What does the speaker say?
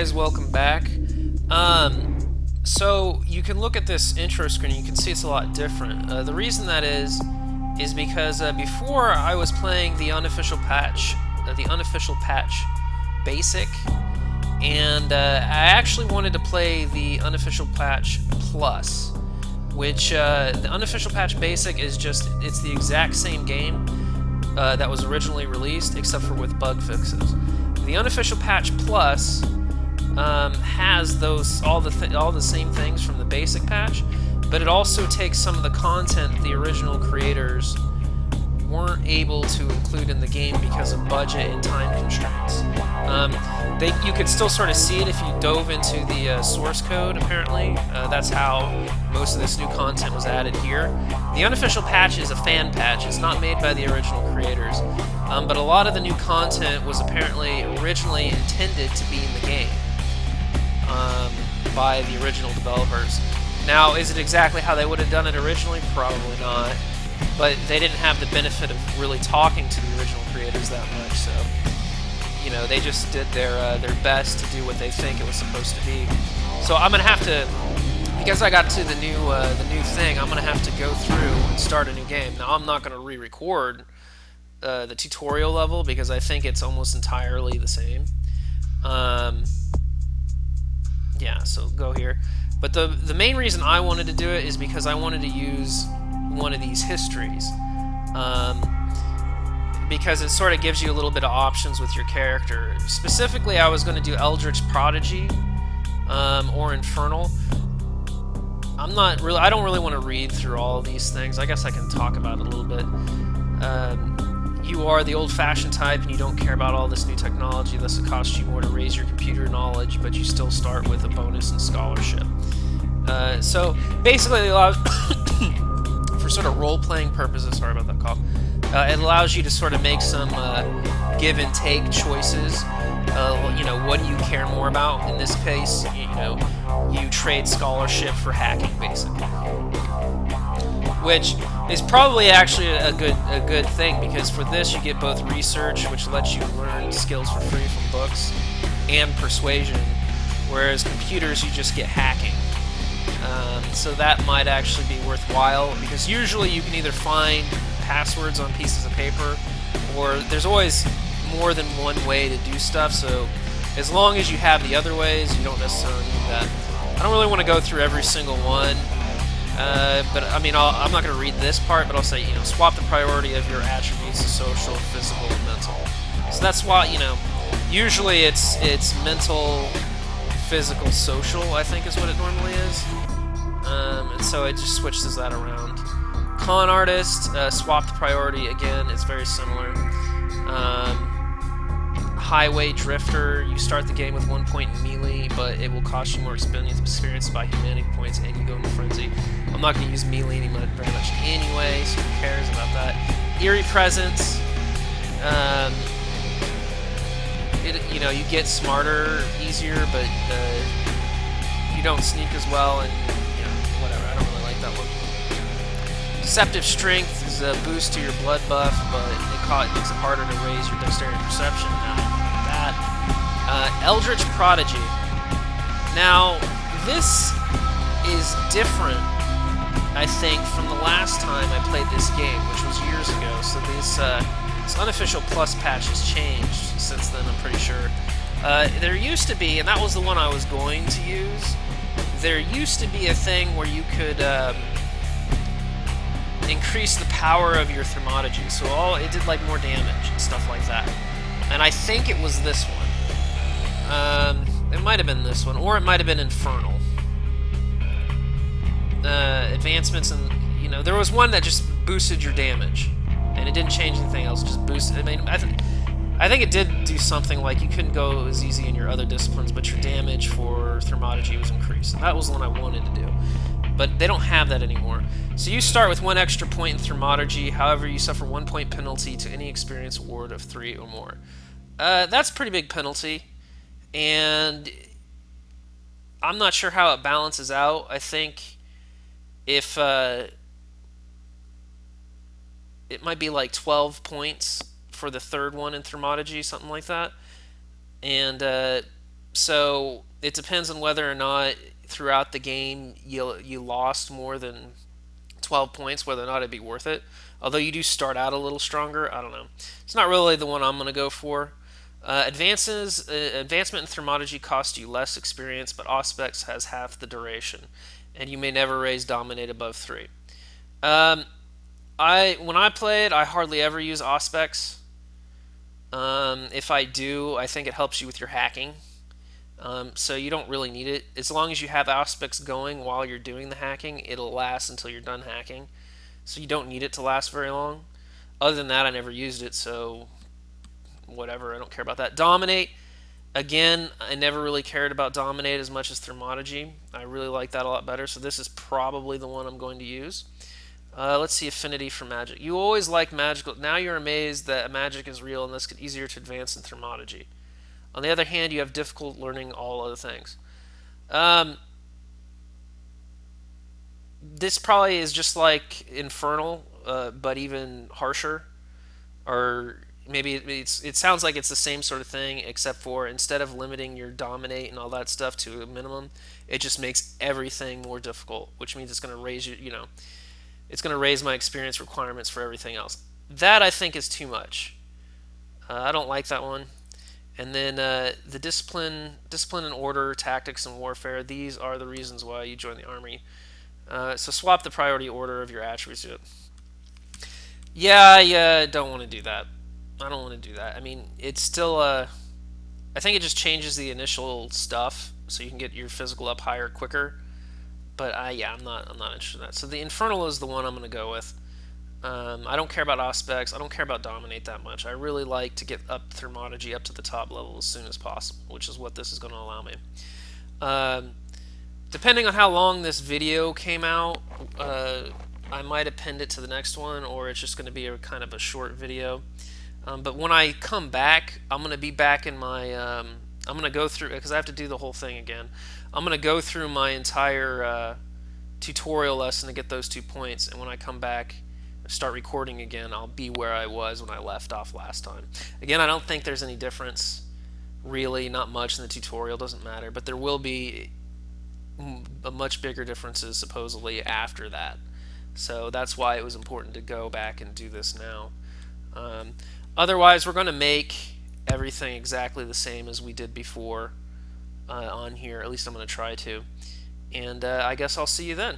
guys, welcome back. So you can look at this intro screen, you can see it's a lot different. The reason that is because before I was playing the unofficial patch basic, and I actually wanted to play the unofficial patch plus, which the unofficial patch basic is it's the exact same game that was originally released, except for with bug fixes. The unofficial patch plus has all the same things from the basic patch, but it also takes some of the content the original creators weren't able to include in the game because of budget and time constraints. You could still sort of see it if you dove into the source code, apparently. That's how most of this new content was added here. The unofficial patch is a fan patch. It's not made by the original creators. But a lot of the new content was apparently originally intended to be in the game by the original developers. Now, is it exactly how they would have done it originally? Probably not. But they didn't have the benefit of really talking to the original creators that much, so they just did their best to do what they think it was supposed to be. So I'm gonna have to, because I got to the new thing, I'm gonna have to go through and start a new game. Now I'm not gonna re-record the tutorial level because I think it's almost entirely the same. Yeah, so go here. But the main reason I wanted to do it is because I wanted to use one of these histories, because it sort of gives you a little bit of options with your character. Specifically, I was going to do Eldritch Prodigy or Infernal. I don't really want to read through all of these things. I guess I can talk about it a little bit. You are the old-fashioned type and you don't care about all this new technology, thus it costs you more to raise your computer knowledge, but you still start with a bonus in scholarship. So basically it allows for sort of role-playing purposes, sorry about that cough, it allows you to sort of make some give and take choices. What do you care more about? In this case, you trade scholarship for hacking, basically. Which is probably actually a good thing, because for this you get both research, which lets you learn skills for free from books, and persuasion, whereas computers you just get hacking. So that might actually be worthwhile, because usually you can either find passwords on pieces of paper, or there's always more than one way to do stuff, so as long as you have the other ways, you don't necessarily need that. I don't really want to go through every single one, but I mean, I'm not going to read this part, but I'll say, swap the priority of your attributes to social, physical, and mental. So that's why, usually it's mental, physical, social, I think is what it normally is. And so it just switches that around. Con Artist, swap the priority again, it's very similar. Highway Drifter, you start the game with 1 point in melee, but it will cost you more experience by humanity points, and you go into frenzy. I'm not going to use melee very much anyway, so who cares about that? Eerie Presence, you get smarter easier, but you don't sneak as well, and whatever. I don't really like that one. Deceptive Strength is a boost to your blood buff, but it makes it harder to raise your dexterity perception. Eldritch Prodigy. Now, this is different, I think, from the last time I played this game, which was years ago. So this unofficial plus patch has changed since then, I'm pretty sure. There used to be, and that was the one I was going to use, there used to be a thing where you could increase the power of your thermology, so it did like more damage and stuff like that. And I think it was this one. It might have been this one, or it might have been Infernal. Advancements, and there was one that just boosted your damage, and it didn't change anything else. Just boosted. I mean, I think it did do something like you couldn't go as easy in your other disciplines, but your damage for thermology was increased. And that was the one I wanted to do. But they don't have that anymore. So you start with 1 extra point in thermology, however you suffer 1 point penalty to any experience award of 3 or more. That's a pretty big penalty, and I'm not sure how it balances out. I think if it might be like 12 points for the third one in thermology, something like that. And So it depends on whether or not throughout the game you lost more than 12 points, whether or not it'd be worth it. Although you do start out a little stronger, I don't know. It's not really the one I'm going to go for. Advancement in Thermology costs you less experience, but Auspex has half the duration, and you may never raise Dominate above 3. Um, when I play it, I hardly ever use Auspex. If I do, I think it helps you with your hacking. So you don't really need it. As long as you have Auspex going while you're doing the hacking, it'll last until you're done hacking. So you don't need it to last very long. Other than that, I never used it, so whatever. I don't care about that. Dominate, again, I never really cared about Dominate as much as Thermology. I really like that a lot better, so this is probably the one I'm going to use. Let's see, Affinity for Magic. You always like magical. Now you're amazed that magic is real and this gets easier to advance in Thermology. On the other hand, you have difficult learning all other things. Um, this probably is just like Infernal, but even harsher. Or maybe it sounds like it's the same sort of thing, except for instead of limiting your dominate and all that stuff to a minimum, it just makes everything more difficult, which means it's going to raise it's going to raise my experience requirements for everything else. That I think is too much. I don't like that one. And then the discipline and order, tactics and warfare. These are the reasons why you join the army. So swap the priority order of your attributes. Yeah, I don't want to do that. I don't want to do that. I mean, it's still. I think it just changes the initial stuff, so you can get your physical up higher quicker. But yeah, I'm not interested in that. So the Infernal is the one I'm going to go with. I don't care about Auspex. I don't care about Dominate that much. I really like to get up Thermology up to the top level as soon as possible, which is what this is going to allow me. Um, Depending on how long this video came out, I might append it to the next one, or it's just going to be a kind of a short video. But when I come back, I'm going to be back in my. I'm going to go through because I have to do the whole thing again. I'm going to go through my entire tutorial lesson to get those 2 points, and when I come back, start recording again, I'll be where I was when I left off last time. Again, I don't think there's any difference, really, not much in the tutorial. Doesn't matter, but there will be a much bigger differences supposedly after that. So that's why it was important to go back and do this now. Otherwise, we're going to make everything exactly the same as we did before on here. At least I'm going to try to. And I guess I'll see you then.